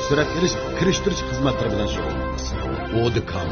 surat berish, kirishtirish xizmatlari bilan shug'ullanamiz. ODKAM.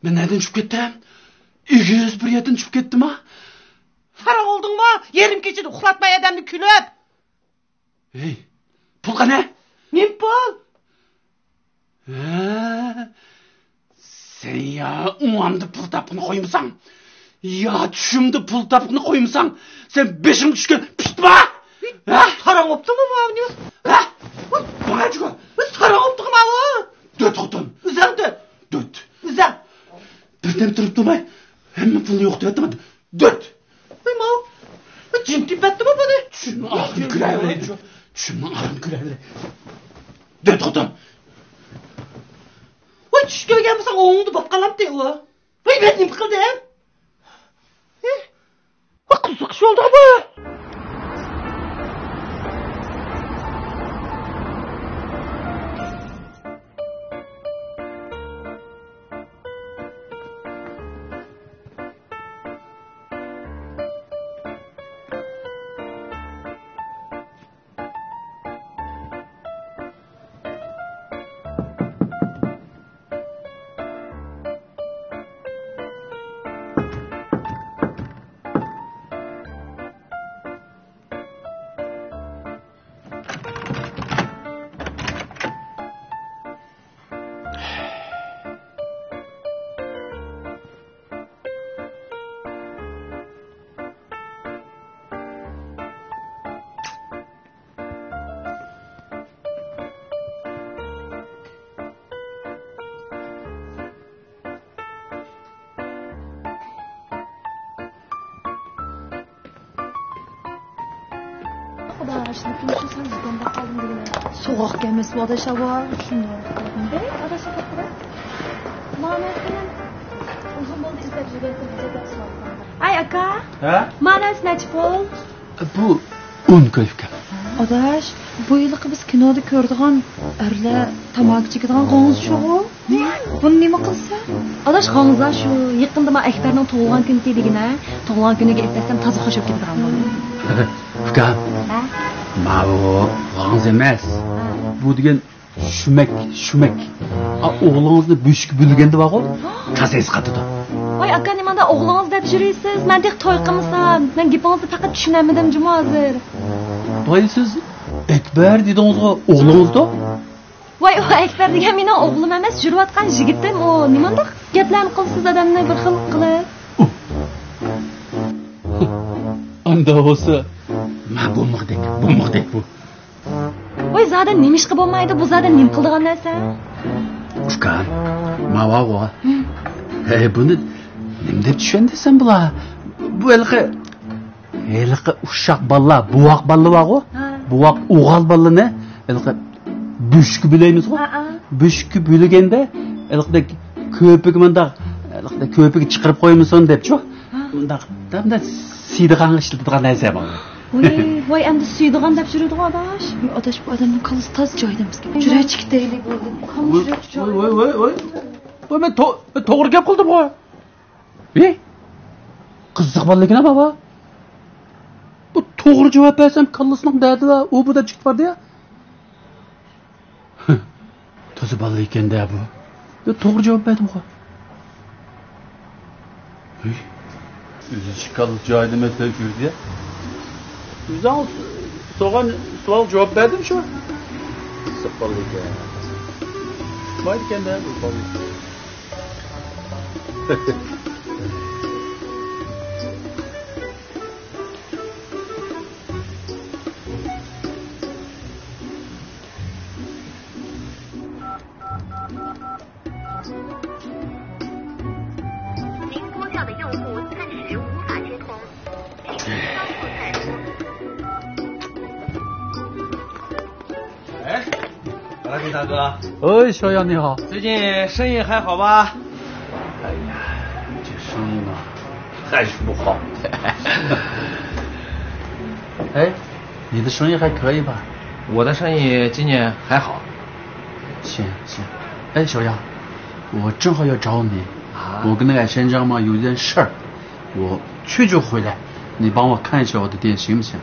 Ben nereden çıkıp gittim? 201 yerden çıkıp gittim ha? Harak oldun mu? Yerim keçidi uxlatmay adamni külüp. Hey, pulga ne? Ne pul? Sen ya umamda pul tapını koymuşsan, ya düşümde pul tapını koymuşsan, sen beşim düşken piştma! Harak optu mu bu avni? Bana çıkı! Harak optu mu avni? Döt oğdun! Üzem döt! Döt! Üzem! Birden durup durmay, hem pulu yok döt mi? Döt! Mav, cin tip etti mi bana? Şunu ah 그래. 주문 안 그래. 내 도전. Voy tushga kelmasang o'ngni bop qalamdi u. Voy men nima qildim? Voy qiziq ish bo'ldi bu. Arkadaşlar, konuşursanız ben bakalım dedim. Soğuk gelmesi bu adaşa var. Şunu yapalım. Adaşa bakıra. Manasının uzun bolda izlep жүрген bize ders var. Ay aka. Ha? Manası neçe bol? Bu un koyup. Adaş, bu yılki biz kinoda gördüğün erle tamak çekadigan qo'ng'iz şu. Bunu nima qilsa? Adaş qo'ng'izlar şu. Yaqinda men Akbarning tug'ilgan kuni dedigina, tug'ilgan kuniga etasam toza qo'shib ketadigan bo'ldim. Ukam. Ha? Mavo, g'anz emas. Bu degan shumak. O'g'lingizni bo'shib bo'lganda bor-ku, qasangiz qatidi. Voy aka, nimada o'g'lingiz deb yurasiz? Men dek to'y qilmasam, men gapingizni faqat tushunamadim juma hozir. Voy siz Akbar dedingiz-ku, o'g'lingiz-da? Voy, o Akbar degan mening o'g'lim emas, yurayotgan yigitim u. Nimanda gaplarni qilsiz odamni bir xil qilib? Anda olsa, ma bu mug'dek bu. Voy, zada nima ish qilib bo'lmaydi? Bu zada nim qildigan narsa? Ukam, mavo. Buni nim deb tushundisan bular? Bu elqi uşaq balla, buvoq balla bor-ku. Buvoq o'g'al ballani elqi bushki bilaymiz-ku. Bushki bo'lganda elqida ko'pik mundaq, elqida ko'pik chiqarib qo'ymasin deb-chu. Mundaq, damda siydigan ishlatadigan narsa bor. Voy, endi suydigan deb yuradigan adash. Adash bu odamning qalisi toz joyida bizga. Jurachik deylik bo'ldi. Voy, men to'g'ri gap qildim-ku. Qiziq bo'lligina baba. Bu to'g'ri javob bersam kallasining dardi va u bu deb chiqib bordi-ya. To'zi bola ekan-da bu. To'g'ri javob berdim-ku. O'zi chiqadi joyida metal yurdi-ya. O'zing so'g'an savol javob berdim shu. Qiziq bola ekan. Voy ekan-da bu bola.大哥，小杨你好。最近生意还好吧？哎呀，这生意嘛，还是不好。你的生意还可以吧？我的生意今年还好。行。小杨，我正好要找你。我跟那个先生嘛有件事儿，我去就回来，你帮我看一下我的店行不行？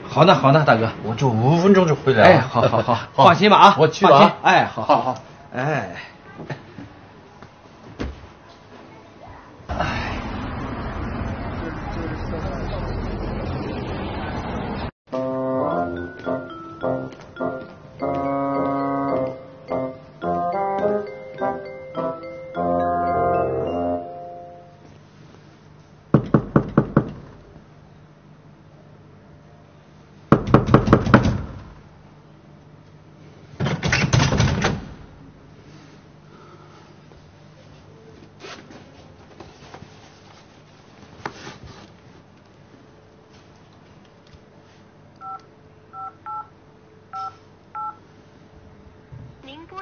好的，大哥，我就5分钟就回来了。好，放心吧啊，我去了啊。好。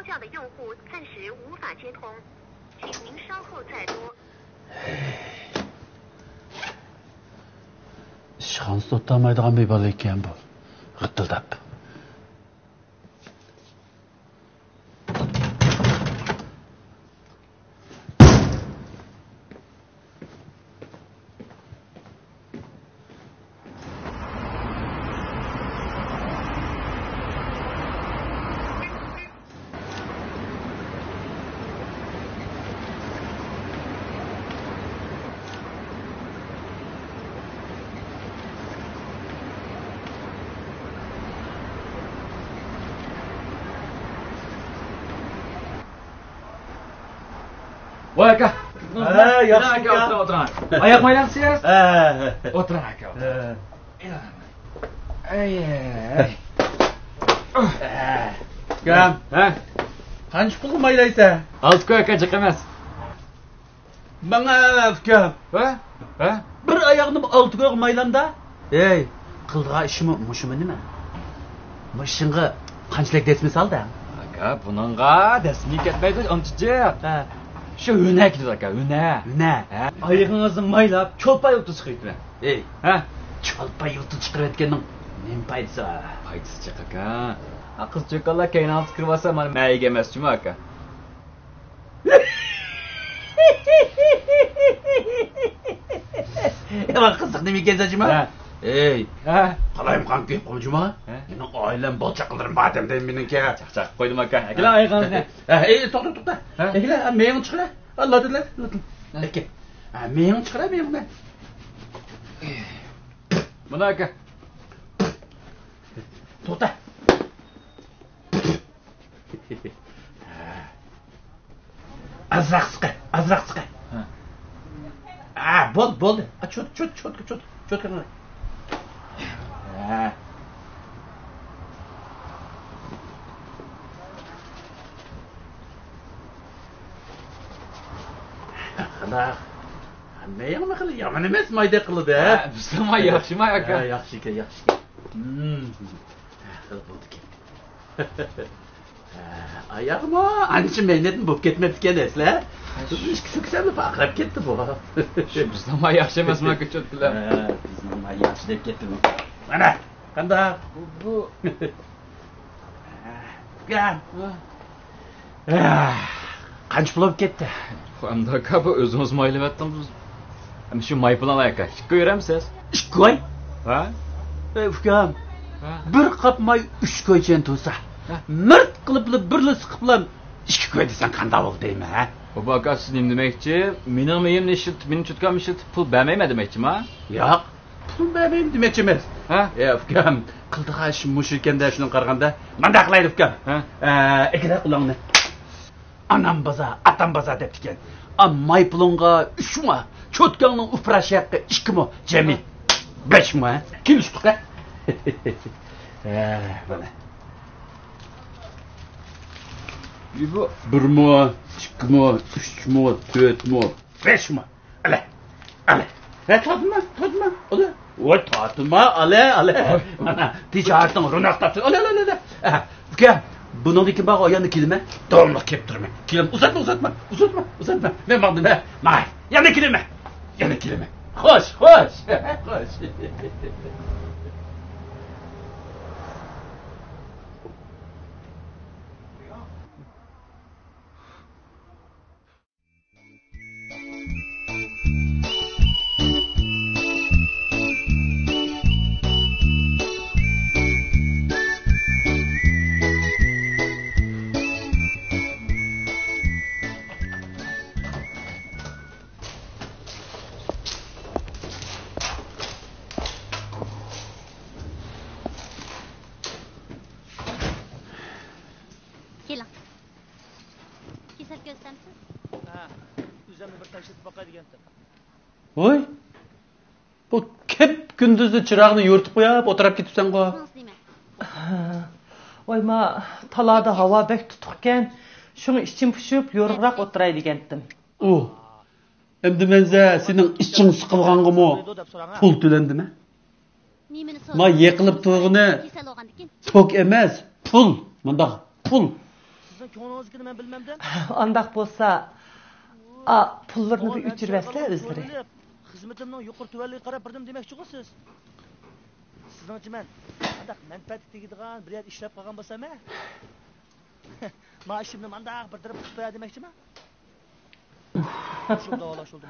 呼叫的用户暂时无法接通，请您稍后再拨。 Şans tutamaydigan bir bola ekan bu. G'itildab. Voy aka. yaxshi aka, o'tiring. Oyoq maylamsiz? Ha. O'tiring aka. Ay. Gam, Ha? qancha pul maylaysan? 6 koy aka jiq emas. Bana gam. Va? Ha? Bir oyoqni 6 ko'g maylanda. Ey, qildigan ishimi mushimi nima? Mushinga qanchalik desmi salda? Aka, buningga dasmi ketmaydi, unchichiq. Ha. Shu o'nak dedi aka, o'nak. Ne? Oyog'ingizni maylab, cho'lpay o'tib chiqyapti. Ey, Ha? cholpay yutib chiqarayotganing nima foydasi bor? Foydasi chiq aka. Qiz cho'qonlar kaynalib kirib olsa, mana mayiga emasmi aka? Yaman qiziq nima ekan jima? Ha. Ey, Ha? qalayim qan kelib qoljima? Ha? Mening oilam bolchaqlarim badam deyim meningki. Chaqchaq qo'ydim aka. Akalar oyog'ingizni. Ey, to'xta. Ha? Eklar, men chiqara. Allah dilar. Aka. Men chiqara men. Mana aka. To'xta. Azroq siqa. Ha, bo'ldi. Cho'tka qilay. Ha. Qana. Nima qildi? Yomon emas, mayda qildi, ha? Bizga yaxshimi aka? Ha, yaxshi ekan. Qilib bo'ldi ekan. Oyog'im ancha mehnatni bo'lib ketmabdi ekan, eslar. Ishkisini faqrab ketdi bu. Bizga yaxshi emasmi aka cho'tkilar? Bizning yaxshi deb ketdi bu. Mana, qanday? Bu Gam. Qancha pul olib ketdi? Hamda aka bu o'zimiz maylayapmiz. Ham shu may bilan aka. Ikki ko'ramsiz? 2 koy. Ha? Ey ukam. Ha? Bir qop may 3 koychen tursa. Mirt qilib birli siqib bilan 2 koy desan qanday bo'ldi deymi, ha? Bu aka siz nima demoqchi? Mening meyimni ishit, mening cho'tkam ishit, pul bermayman demoqchimi? Yo'q. Pul bermayman demoqchi emas. Ha? Ey ukam, qildigan ish mush ekanda shuni qaraganda, manda qilaydi ukam. Ha? Ikkala qulongni. Anam baza, atam baza deb ekan. May pulunga 3 mi? Cho'tkangning ufrash haqqi 2 mi? Jami 5 mi? Kelishdik, ha? Mana. Bu 1 mi, 2 mi, 3 mi, 4 mi, 5 mi? Ale. Tatma. Ola. Voy tatma, ale. Mana tijoratning ro'naq topdi. Ole. Ukam, buningdiki baq oyog'ini kelma. Davomli kelib turma. Kelim, uzatma. Men bordim, ha. May. Yana kelma. Xo'sh. Keling. Kesal ko'ztamsiz? Ha, o'zimni bir tashlatib boqadigandim. Voy. Bu kep kunduzni chiroqni yo'rtib qo'yib, o'tirib ketibsan-ku. Voy ma talada havo bek tutuq ekan. Shuni ichim pushib, yo'riqroq o'tiray degandim. Endi menza sening iching siqilganga-mo pul to'landimi? Ma yiqilib turg'ini tok emas, pul. Mundaq pul. ko'nglingizni men bilmamdan. Andaq bo'lsa, pullarni bir o'chiribsizlar o'zlari. Xizmatimning yuqori tuvanligiga qarab birdim demoqchi-ku siz. Sizningcha men andaq manfaat tegadigan bir yer ishlab qolgan bo'lsam, maoshimni mandaq birdirib tutib demoqchiman. Shunda olashuldim.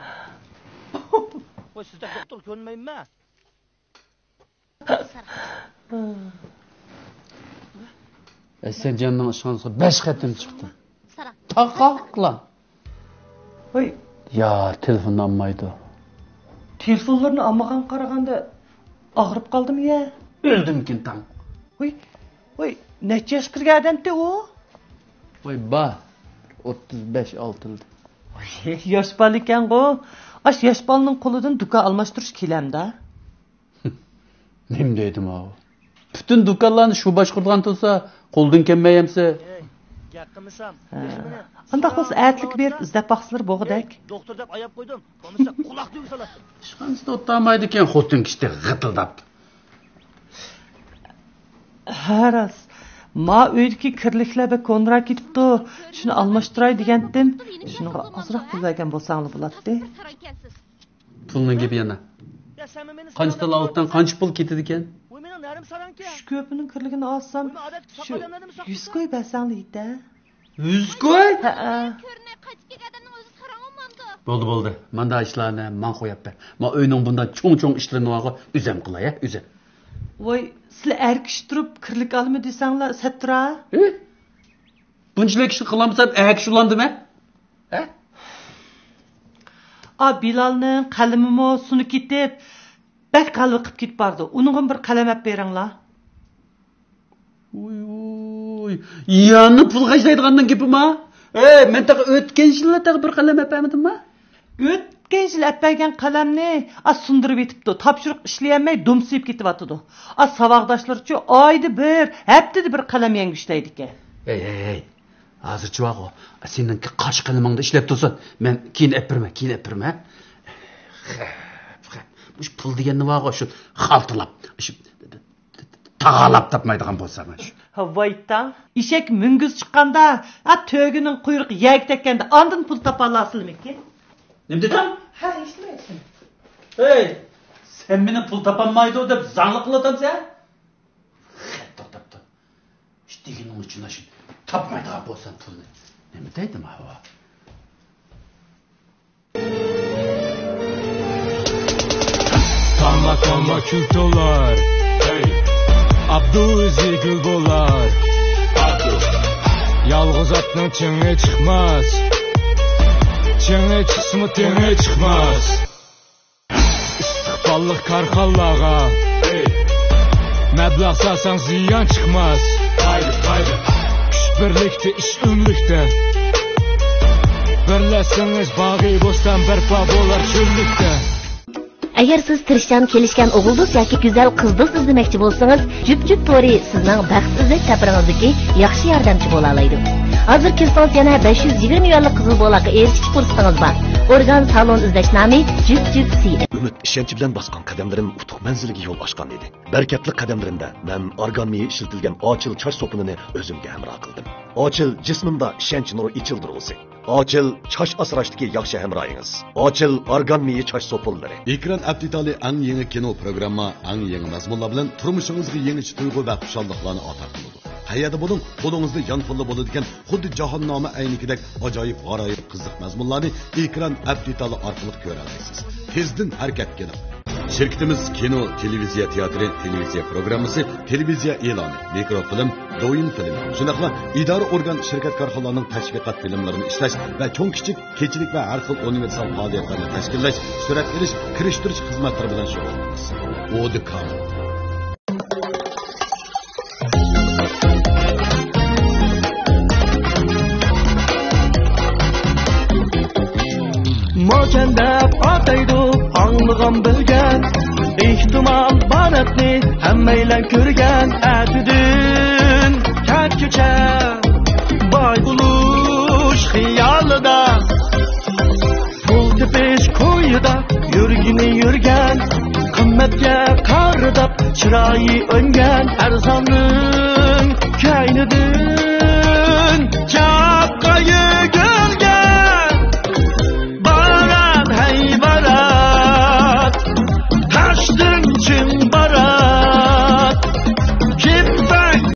Voy sizda doktor ko'rmayman. Sen canının ışığınızı 5 qatim çıktı. Sara. Taqaqla. Voy, Ya telefondan almaydı. telefonlarni olmagan qaraganda og'rib qoldim ya. Öldüm ki tam. Voy, necha yosh kirgan odamda u? Vay ba. 35-6 yıldı. Yosh bola ekan-ku. Aş yosh bolaning qo'lidan do'kon almashtirish kelamda. Nim dedim abi. Bütün dükkanlarını şu başkurdan tutsa, qo'ldan kelmayamsa. Yaqinmisam. Andaq bo'lsa atlik berib izlab baqsizlar bo'g'dak. Doktor deb ayab qo'ydim. Bo'lmasa quloq deb salatdi. Işğanızda otamaydı ken xotin kişide gıtıldap. Haras. Ma uydagi kirliklar be konra ketibdi. Shuni almashtiray degandim. Shunga ozroq pul bergan bo'lsanglar bo'ladi. Pulning gibi yana. Ya sen meni Qancha talavutdan qancha pul ketadi ken? Voy mening narim saranka. Shu ko'pining kirligini olsam, shu 100 qo'y bersanglar yetdi. 100 koy? Ha. Ko'rinay qaytib kelgan odamning o'zi sarangolmamdi. Bo'ldi. Manda ishlarni men qo'yapman. Men uyning bundan cho'ng ishlarini vaqo üzem qilay, üzem. Voy, sizlar erkish turib kirlik olma desanglar, sattra. Bunchalik ish qilamsam, shulandimi? Ha? Bilalning qalamimi suni ketib, bak qalbi qilib ketib bordi. Uningga bir qalam olib beringlar. Uy. Yanni pul qashlaydigandan gapimi? Men taqa o'tgan yilda bir qalam olmadim-mi? O'tgan yil olgan qalamni sundirib yetibdi. Topshiriq ishlayolmay dumsib ketyapti. Savaqdoshlarchi oyda bir, haftada bir qalam yangi ishlaydi ekan. Ey. Hozirchi vaqo, seninki qosh qalamingda ishlab tursin. Men keyin epirma. Bu pul deganni vaqo shu xaltilab, shu tag'alab topmaydigan bo'lsa mana shu. Voytan, eshak munguz chiqqanda, to'gining quyruq yag tekkanda ondan pul topa olasizmi-ki? Nima deding? Ha, eshitmayapsan. Hey, sen meni pul topolmaydi deb zangli qilatamsan? To'xtab. İşteğinin ucuna şu tapmaydigan bo'lsam pulni. Nima deydim havo? Kanla kül dolar. Abdüzi gül bolar. Yalğız atның çenge çıkmaz. Çenge çıksımı tenge çıkmaz. İstikballık karxallağa. Məbləğ salsan ziyan çıkmaz. Haydi. Güç birlikte, iş ümlükte. Birləsiniz bağı bostan berpa bolar çöllükte. Agar siz tirishchan kelishgan o'g'ildiz yoki go'zal qizdiz izlamoqchi bo'lsangiz, Jup Tori sizning baxt izlash safaringizdagi yaxshi yordamchi bo'la oladi. Hozir kirsangiz yana 520 yuanlik qizil bo'laqa erishib fursatingiz bor. Organ salon izlash nomi Jup C. Ümit ishonch bilan bosgan qadamlarim utuq manziliga yo'l ochgan edi. Barakatli qadamlarimda men organmiyi ishlatilgan ochil choch so'pini o'zimga hamroh qildim. Ochil jismimda ishonch nuri ichildirulsi. Ochil choch asrashdagi yaxshi hamrohingiz. Ochil organmiyi choch so'pillari. Ekran aptitali ang yangi kino programma, ang yangi mazmunlar bilan turmushingizga yangicha tuyg'u va xushalliqlarni ata qiladi. Qayerda bo'ling, qo'lingizda yonfilla bo'ladigan xuddi jahonnoma aynigidek ajoyib g'aroyib qiziq mazmunlarni ekran aptitali orqali ko'ra olasiz. Tezdan harakat qiling. Şirketimiz kino, televiziya teatri, televiziya programmasi, televiziya e'loni, mikrofilm, do'yin film, shunaqla idora organ shirkat korxonalarining tashviqot filmlarini ishlash va cho'ng kichik, kechilik va har xil universal faoliyatlarni tashkillash, surat olish, kirishtirish xizmatlari bilan shug'ullanamiz. Odikam. Mokandab ataydu anlığam bilgen İhtimal baratni hemmeylen körgen Ətüdün kət köçə Bay buluş xiyalıda Pul tepiş koyuda Yürgini yürgen Kımmetke karıdap Çırayı ön